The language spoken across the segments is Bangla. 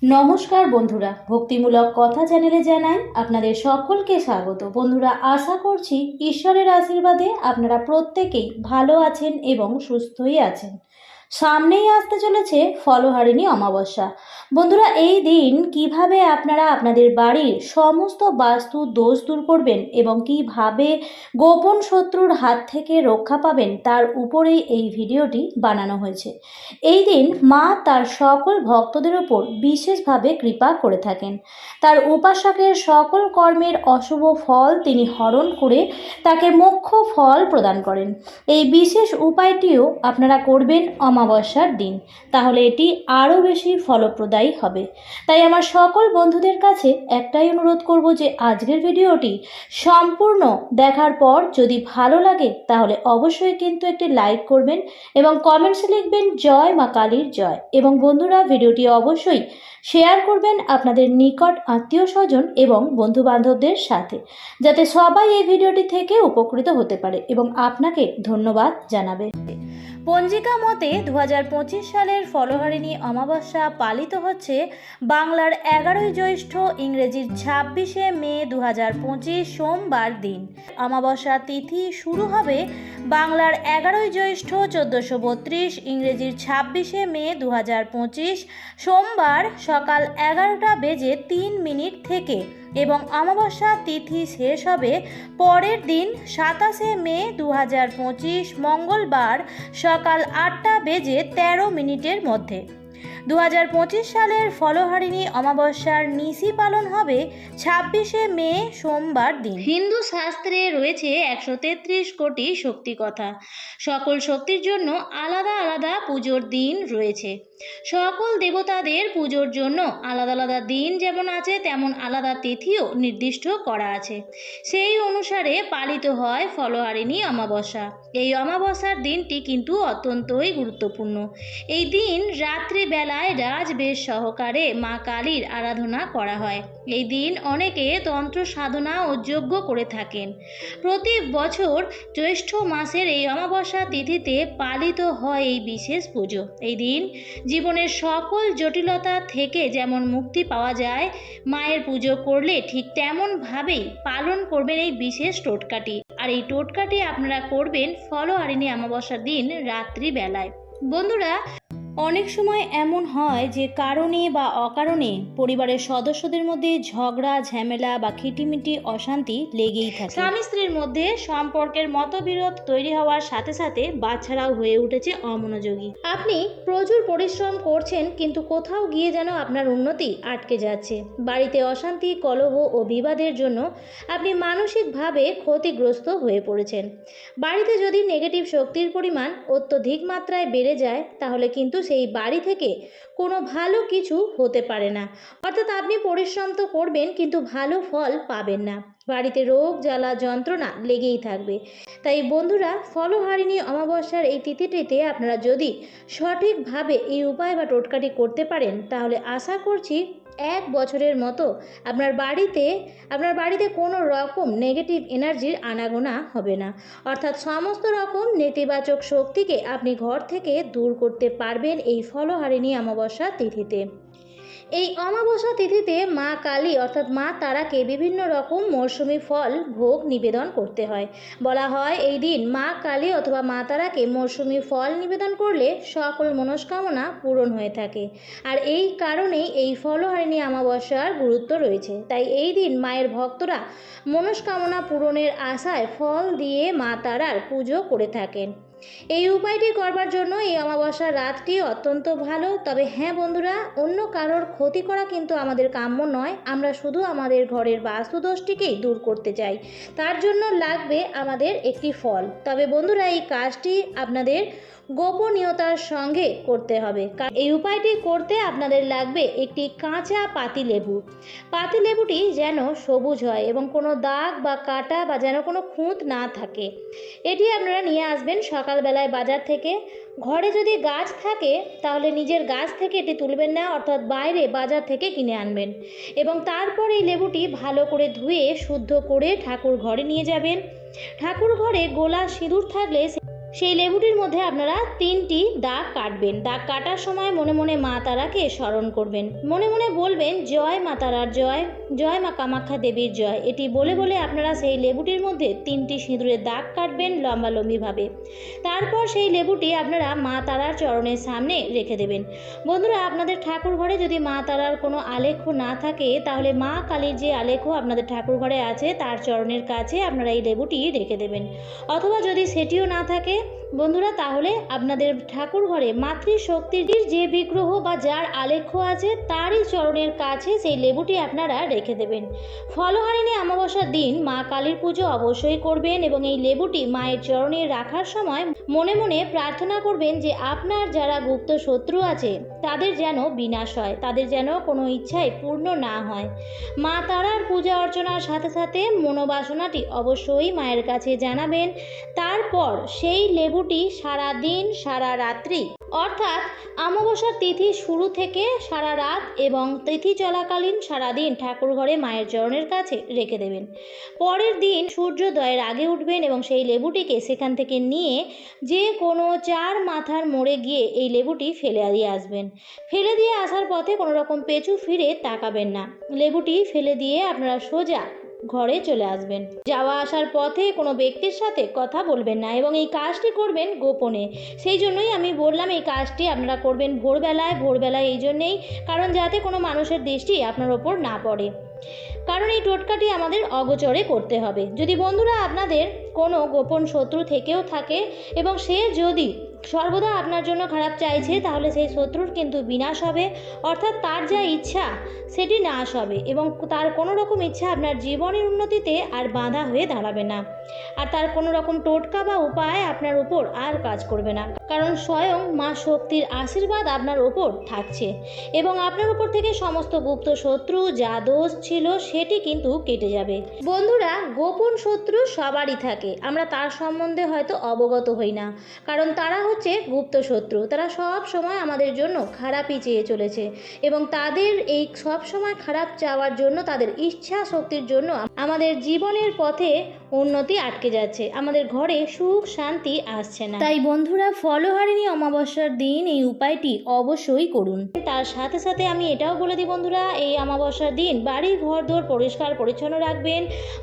নমস্কার বন্ধুরা, ভক্তিমূলক কথা চ্যানেলে জানাই আপনাদের সকলকে স্বাগত। বন্ধুরা, আশা করছি ঈশ্বরের আশীর্বাদে আপনারা প্রত্যেকেই ভালো আছেন এবং সুস্থই আছেন। সামনেই আসতে চলেছে ফলহারিণী অমাবস্যা। বন্ধুরা, এই দিন কিভাবে আপনারা আপনাদের বাড়ির সমস্ত বাস্তু দোষ দূর করবেন এবং কিভাবে গোপন শত্রুর হাত থেকে রক্ষা পাবেন তার উপরেই এই ভিডিওটি বানানো হয়েছে। এই দিন মা তার সকল ভক্তদের ওপর বিশেষভাবে কৃপা করে থাকেন। তার উপাসকের সকল কর্মের অশুভ ফল তিনি হরণ করে তাকে মোক্ষ ফল প্রদান করেন। এই বিশেষ উপায়টিও আপনারা করবেন অমাবস্যার দিন, তাহলে এটি আরও বেশি ফলপ্রদায়ী হবে। তাই আমার সকল বন্ধুদের কাছে একটাই অনুরোধ করব যে আজকের ভিডিওটি সম্পূর্ণ দেখার পর যদি ভালো লাগে তাহলে অবশ্যই কিন্তু একটি লাইক করবেন এবং কমেন্টসে লিখবেন জয় মা কালীর জয়। এবং বন্ধুরা, ভিডিওটি অবশ্যই শেয়ার করবেন আপনাদের নিকট আত্মীয় স্বজন এবং বন্ধুবান্ধবদের সাথে, যাতে সবাই এই ভিডিওটি থেকে উপকৃত হতে পারে এবং আপনাকে ধন্যবাদ জানাবে। পঞ্জিকা মতে 2025 সালের ফলহারিণী অমাবস্যা পালিত হচ্ছে বাংলার 11ই জ্যৈষ্ঠ, ইংরেজির 26শে মে 2025 সোমবার দিন। অমাবস্যা তিথি শুরু হবে বাংলার 11ই জ্যৈষ্ঠ 1432, ইংরেজির 26শে মে 2025 সোমবার সকাল 11:03 থেকে এবং অমাবস্যা তিথি শেষ হবে পরের দিন 27শে মে 2025 মঙ্গলবার সকাল 8:13 মধ্যে। 2025 সালের ফলহারিণী অমাবস্যার নিশি পালন হবে 26শে মে সোমবার দিন। হিন্দু শাস্ত্রে রয়েছে 133 কোটি শক্তি কথা। সকল শক্তির জন্য আলাদা আলাদা পুজোর দিন রয়েছে। সকল দেবতাদের পুজোর জন্য আলাদা আলাদা দিন যেমন আছে, তেমন আলাদা তিথিও নির্দিষ্ট করা আছে। সেই অনুসারে পালিত হয় ফলহারিণী অমাবস্যা। এই অমাবস্যার দিনটি কিন্তু অত্যন্তই গুরুত্বপূর্ণ। এই দিন রাত্রিবেলায় রাজবেশ সহকারে মা কালীর আরাধনা করা হয়। এই দিন অনেকে তন্ত্র সাধনা ও যজ্ঞ করে থাকেন। প্রতি বছর জ্যৈষ্ঠ মাসের এই অমাবস্যা তিথিতে পালিত হয় এই বিশেষ পুজো। এই দিন জীবনের সকল জটিলতা থেকে যেমন মুক্তি পাওয়া যায়, মায়ের পুজো করলে ঠিক তেমনভাবেই পালন করবেন এই বিশেষ টোটকাটি। আর এই টোটকাটি আপনারা করবেন ফলহারিণী অমাবস্যার দিন রাত্রিবেলায়। বন্ধুরা, অনেক সময় এমন হয় যে কারণে বা অকারণে পরিবারের সদস্যদের মধ্যে ঝগড়া ঝামেলা বা খিটিমিটি অশান্তি লেগেই থাকে। স্বামী স্ত্রীর মধ্যে সম্পর্কের মতবিরোধ তৈরি হওয়ার সাথে সাথে বাচ্চারাও হয়ে উঠেছে অমনোযোগী। আপনি প্রচুর পরিশ্রম করছেন কিন্তু কোথাও গিয়ে যেন আপনার উন্নতি আটকে যাচ্ছে। বাড়িতে অশান্তি, কলহ ও বিবাদের জন্য আপনি মানসিকভাবে ক্ষতিগ্রস্ত হয়ে পড়েছেন। বাড়িতে যদি নেগেটিভ শক্তির পরিমাণ অত্যধিক মাত্রায় বেড়ে যায় তাহলে কিন্তু সেই বাড়ি থেকে কোনো ভালো কিছু হতে পারে না। অর্থাৎ আপনি পরিশ্রম তো করবেন কিন্তু ভালো ফল পাবেন না। বাড়িতে রোগ জ্বালা যন্ত্রণা লেগেই থাকবে। তাই বন্ধুরা, ফলহারিণী অমাবস্যার এই তিথিটিতে আপনারা যদি সঠিকভাবে এই উপায় বা টোটকাটি করতে পারেন তাহলে আশা করছি 1 বছরের মতো আপনার বাড়িতে কোনো রকম নেগেটিভ এনার্জির আনাগোনা হবে না। অর্থাৎ সমস্ত রকম নেতিবাচক শক্তিকে আপনি ঘর থেকে দূর করতে পারবেন এই ফলহারিণী অমাবস্যা তিথিতে। এই অমাবস্যা তিথিতে মা কালী অর্থাৎ মা তারাকে বিভিন্ন রকম মৌসুমি ফল ভোগ নিবেদন করতে হয়। বলা হয় এই দিন মা কালী অথবা মা তারাকে মৌসুমি ফল নিবেদন করলে সকল মনস্কামনা পূরণ হয়ে থাকে। আর এই কারণেই এই ফলহারিণী অমাবস্যার গুরুত্ব রয়েছে। তাই এই দিন মায়ের ভক্তরা মনস্কামনা পূরণের আশায় ফল দিয়ে মা তারার পুজো করে থাকেন। এই উপায়টি করবার জন্য এই অমাবস্যার রাতটি অত্যন্ত ভালো। তবে হ্যাঁ বন্ধুরা, অন্য কারোর ক্ষতি করা কিন্তু আমাদের কাম্য নয়। আমরা শুধু আমাদের ঘরের বাস্তুদোষটিকেই দূর করতে চাই। তার জন্য লাগবে আমাদের একটি ফল। তবে বন্ধুরা, এই কাজটি আপনাদের গোপনীয়তার সঙ্গে করতে হবে। এই উপায়টি করতে আপনাদের লাগবে একটি কাঁচা পাতিলেবু। পাতিলেবুটি যেন সবুজ হয় এবং কোনো দাগ বা কাটা বা যেন কোনো খুঁত না থাকে। এটি আপনারা নিয়ে আসবেন সকালবেলায় বাজার থেকে। ঘরে যদি গাছ থাকে তাহলে নিজের গাছ থেকে এটি তুলবেন না, অর্থাৎ বাইরে বাজার থেকে কিনে আনবেন এবং তারপর এই লেবুটি ভালো করে ধুয়ে শুদ্ধ করে ঠাকুর ঘরে নিয়ে যাবেন। ঠাকুর ঘরে গোলা সিঁদুর থাকলে সেই লেবুটির মধ্যে আপনারা 3টি দাগ কাটবেন। দাগ কাটার সময় মনে মনে মা তারাকে স্মরণ করবেন, মনে মনে বলবেন জয় মা তারার জয়, জয় মা কামাখ্যা দেবীর জয়। এটি বলে বলে আপনারা সেই লেবুটির মধ্যে 3টি সিঁদুরের দাগ কাটবেন লম্বালম্বিভাবে। তারপর সেই লেবুটি আপনারা মা তারার চরণের সামনে রেখে দেবেন। বন্ধুরা, আপনাদের ঠাকুর ঘরে যদি মা তারার কোনো আলেখ্য না থাকে, তাহলে মা কালীর যে আলেখ্য আপনাদের ঠাকুর ঘরে আছে তার চরণের কাছে আপনারা এই লেবুটি রেখে দেবেন। অথবা যদি সেটিও না থাকে বন্ধুরা, তাহলে আপনাদের ঠাকুর ঘরে মাতৃশক্তির যে বিগ্রহ বা যার আলেখ্য আছে তারই চরণের কাছে সেই লেবুটি আপনারা রেখে দেবেন। ফলহারিণী অমাবস্যার দিন মা কালীর পুজো অবশ্যই করবেন এবং এই লেবুটি মায়ের চরণে রাখার সময় মনে মনে প্রার্থনা করবেন যে আপনার যারা গুপ্ত শত্রু আছে তাদের যেন বিনাশ হয়, তাদের যেন কোনো ইচ্ছাই পূর্ণ না হয়। মা তারার পূজা অর্চনার সাথে সাথে মনোবাসনাটি অবশ্যই মায়ের কাছে জানাবেন। তারপর সেই লেবুটি সারা দিন সারা রাত্রি অর্থাৎ অমাবস্যার তিথি শুরু থেকে সারা রাত এবং তিথি চলাকালীন সারাদিন ঠাকুর ঘরে মায়ের চরণের কাছে রেখে দেবেন। পরের দিন সূর্যোদয়ের আগে উঠবেন এবং সেই লেবুটিকে সেখান থেকে নিয়ে যে কোনো 4 মাথার মোড়ে গিয়ে এই লেবুটি ফেলে দিয়ে আসবেন। ফেলে দিয়ে আসার পথে কোনো রকম পেছু ফিরে তাকাবেন না। লেবুটি ফেলে দিয়ে আপনারা সোজা ঘরে চলে আসবেন। যাওয়া আসার পথে কোনো ব্যক্তির সাথে কথা বলবেন না এবং এই কাজটি করবেন গোপনে। সেই জন্যই আমি বললাম এই কাজটি আপনারা করবেন ভোরবেলায় এই জন্যেই, কারণ যাতে কোনো মানুষের দৃষ্টি আপনার ওপর না পড়ে, কারণ এই টোটকাটি আমাদের অগোচরে করতে হবে। যদি বন্ধুরা আপনাদের কোনো গোপন শত্রু থেকেও থাকে এবং সে যদি সর্বদা আপনার জন্য খারাপ চাইছে, তাহলে সেই শত্রুর কিন্তু বিনাশ হবে, অর্থাৎ তার যা ইচ্ছা সেটি নাশ হবে এবং তার কোনো রকম ইচ্ছা আপনার জীবনের উন্নতিতে আর বাধা হয়ে দাঁড়াবে না, আর তার কোনো রকম টোটকা বা উপায় আপনার উপর আর কাজ করবে না, কারণ স্বয়ং মা শক্তির আশীর্বাদ আপনার উপর থাকছে এবং আপনার উপর থেকে সমস্ত গুপ্ত শত্রু যা দোষ ছিল সেটি কিন্তু কেটে যাবে। বন্ধুরা, গোপন শত্রু সবারই থাকে, আমরা তার সম্বন্ধে হয়তো অবগত হই না, কারণ তারা হচ্ছে গুপ্ত শত্রু। তারা সব সময় আমাদের জন্য খারাপই চেয়ে চলেছে এবং তাদের এই সব সময় খারাপ চাওয়ার জন্য, তাদের ইচ্ছা শক্তির জন্য আমাদের জীবনের পথে উন্নতি আটকে যাচ্ছে, আমাদের ঘরে সুখ শান্তি আসছে না। তাই বন্ধুরা, ফলহারিণী অমাবস্যার দিন এই উপায়টি অবশ্যই করুন। তার সাথে সাথে আমি এটাও বলে দিই বন্ধুরা, এই অমাবস্যার দিন বাড়ি ঘর দোর পরিষ্কার পরিচ্ছন্ন রাখবেন।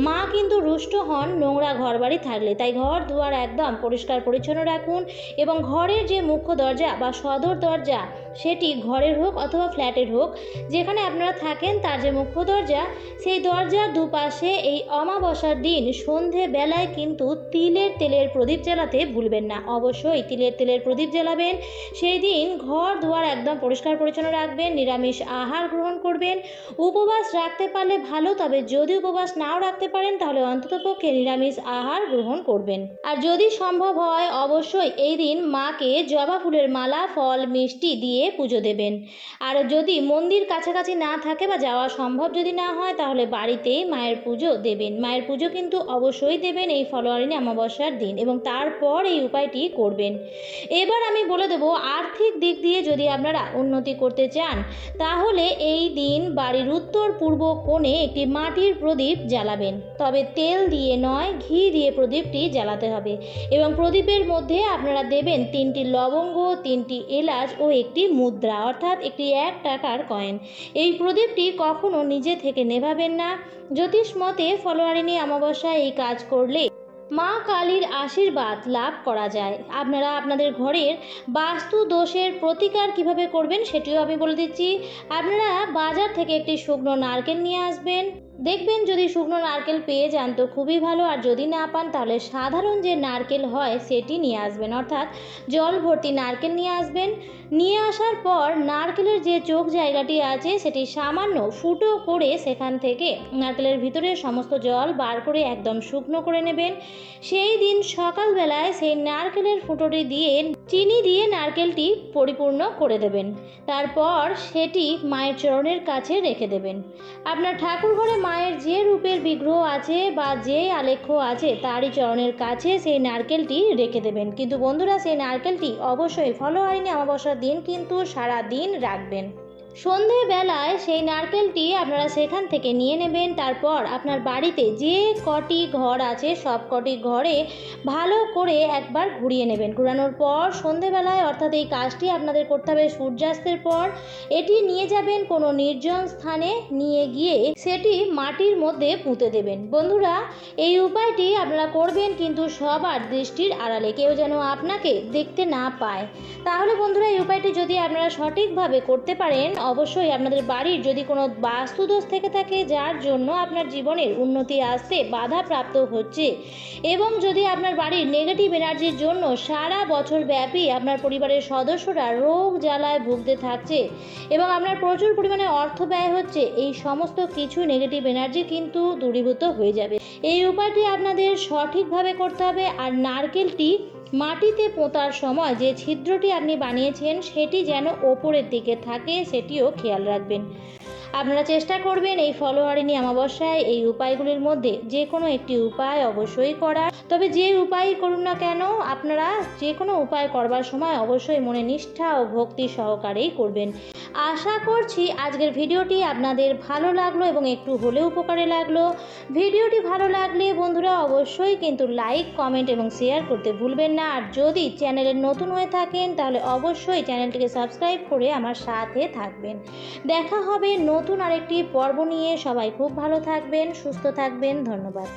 মা কিন্তু রুষ্ট হন নোংরা ঘর বাড়ি থাকলে, তাই ঘর দুয়ার একদম পরিষ্কার পরিচ্ছন্ন রাখুন এবং ঘরের যে মুখ্য দরজা বা সদর দরজা, সেটি ঘরের হোক অথবা ফ্ল্যাটের হোক, যেখানে আপনারা থাকেন তার যে মুখ্য দরজা, সেই দরজার দুপাশে এই অমাবস্যার দিন সন্ধে বেলায় কিন্তু তিলের তেলের প্রদীপ জ্বালাতে ভুলবেন না। অবশ্যই তিলের তেলের প্রদীপ জ্বালাবেন। সেই দিন ঘর দুয়ার একদম পরিষ্কার পরিচ্ছন্ন রাখবেন, নিরামিষ আহার গ্রহণ করবেন। উপবাস রাখতে পারলে ভালো, তবে যদি উপবাস নাও রাখতে পারেন তাহলে অন্ততপক্ষে নিরামিষ আহার গ্রহণ করবেন। আর যদি সম্ভব হয় অবশ্যই এই দিন মাকে জবা ফুলের মালা, ফল, মিষ্টি দিয়ে পুজো দেবেন। আর যদি মন্দির কাছাকাছি না থাকে বা যাওয়া সম্ভব যদি না হয়, তাহলে বাড়িতেই মায়ের পুজো দেবেন। মায়ের পুজো কিন্তু অবশ্যই দেবেন এই ফলহারিণী অমাবস্যার দিন এবং তারপর এই উপায়টি করবেন। এবার আমি বলে দেবো, আর্থিক দিক দিয়ে যদি আপনারা উন্নতি করতে চান, তাহলে এই দিন বাড়ির উত্তর পূর্ব কোণে একটি মাটির প্রদীপ জ্বালাবেন, তবে তেল দিয়ে নয়, ঘি দিয়ে প্রদীপটি জ্বালাতে হবে এবং প্রদীপের মধ্যে আপনারা দেবেন 3টি লবঙ্গ, 3টি এলাচ ও একটি মুদ্রা, অর্থাৎ একটি 1 টাকার কয়েন। এই প্রদীপটি কখনো নিজে থেকে নেভাবেন না। জ্যোতিষ মতে ফলহারিণী অমাবস্যায় এই কাজ করলে মা কালীর আশীর্বাদ লাভ করা যায়। আপনারা আপনাদের ঘরের বাস্তু দোষের প্রতিকার কিভাবে করবেন সেটিও আমি বলে দিচ্ছি। আপনারা বাজার থেকে একটি শুকনো নারকেল নিয়ে আসবেন। দেখবেন যদি শুকনো নারকেল পেয়ে যান তো খুবই ভালো, আর যদি না পান তাহলে সাধারণ যে নারকেল হয় সেটি নিয়ে আসবেন, অর্থাৎ জল ভর্তি নারকেল নিয়ে আসবেন। নিয়ে আসার পর নারকেলের যে চোখ জায়গাটি আছে সেটি সামান্য ফুটো করে সেখান থেকে নারকেলের ভিতরে সমস্ত জল বার করে একদম শুকনো করে নেবেন। সেই দিন সকালবেলায় সেই নারকেলের ফুটোটি দিয়ে চিনি দিয়ে নারকেলটি পরিপূর্ণ করে দেবেন। তারপর সেটি মায়ের চরণের কাছে রেখে দেবেন। আপনার ঠাকুর ঘরে মায়ের যে রূপের বিগ্রহ আছে বা যে আলেখ্য আছে তারই চরণের কাছে সেই নারকেলটি রেখে দেবেন। কিন্তু বন্ধুরা, সেই নারকেলটি অবশ্যই ফলহারিণী অমাবস্যার দিন কিন্তু সারা দিন রাখবেন। সন্ধেবেলায় সেই নারকেলটি আপনারা সেখান থেকে নিয়ে নেবেন। তারপর আপনার বাড়িতে যে কটি ঘর আছে সব কটি ঘরে ভালো করে একবার ঘুরিয়ে নেবেন। ঘুরানোর পর সন্ধেবেলায় অর্থাৎ এই কাজটি আপনাদের করতে হবে সূর্যাস্তের পর। এটি নিয়ে যাবেন কোনো নির্জন স্থানে, নিয়ে গিয়ে সেটি মাটির মধ্যে পুঁতে দেবেন। বন্ধুরা, এই উপায়টি আপনারা করবেন কিন্তু সবার দৃষ্টির আড়ালে, কেউ যেন আপনাকে দেখতে না পায়। তাহলে বন্ধুরা, এই উপায়টি যদি আপনারা সঠিকভাবে করতে পারেন, অবশ্যই আপনাদের বাড়ির যদি কোনো বাস্তুদোষ থেকে থাকে যার জন্য আপনার জীবনের উন্নতি আসতে বাধাপ্রাপ্ত হচ্ছে, এবং যদি আপনার বাড়ির নেগেটিভ এনার্জির জন্য সারা বছর ব্যাপী আপনার পরিবারের সদস্যরা রোগ জ্বালায় ভুগতে থাকছে এবং আপনার প্রচুর পরিমাণে অর্থ ব্যয় হচ্ছে, এই সমস্ত কিছু নেগেটিভ এনার্জি কিন্তু দূরীভূত হয়ে যাবে। এই উপায়টি আপনাদের সঠিকভাবে করতে হবে। আর নারকেলটি মাটিতে পোঁতার সময় যে ছিদ্রটি আপনি বানিয়েছেন সেটি যেন ওপরের দিকে থাকে, সেটিও খেয়াল রাখবেন। আপনারা চেষ্টা করবেন এই ফলহারিণী অমাবস্যায় এই উপায়গুলির মধ্যে যে কোনো একটি উপায় অবশ্যই করার। তবে যে উপায় করুন না কেন, আপনারা যে কোনো উপায় করবার সময় অবশ্যই মনে নিষ্ঠা ও ভক্তি সহকারেই করবেন। আশা করছি আজকের ভিডিওটি আপনাদের ভালো লাগলো এবং একটু হলেও উপকারে লাগলো। ভিডিওটি ভালো লাগলে বন্ধুরা অবশ্যই কিন্তু লাইক, কমেন্ট এবং শেয়ার করতে ভুলবেন না। আর যদি চ্যানেলে নতুন হয়ে থাকেন তাহলে অবশ্যই চ্যানেলটিকে সাবস্ক্রাইব করে আমার সাথে থাকবেন। দেখা হবে নতুন আরেকটি পর্ব নিয়ে। সবাই খুব ভালো থাকবেন, সুস্থ থাকবেন। ধন্যবাদ।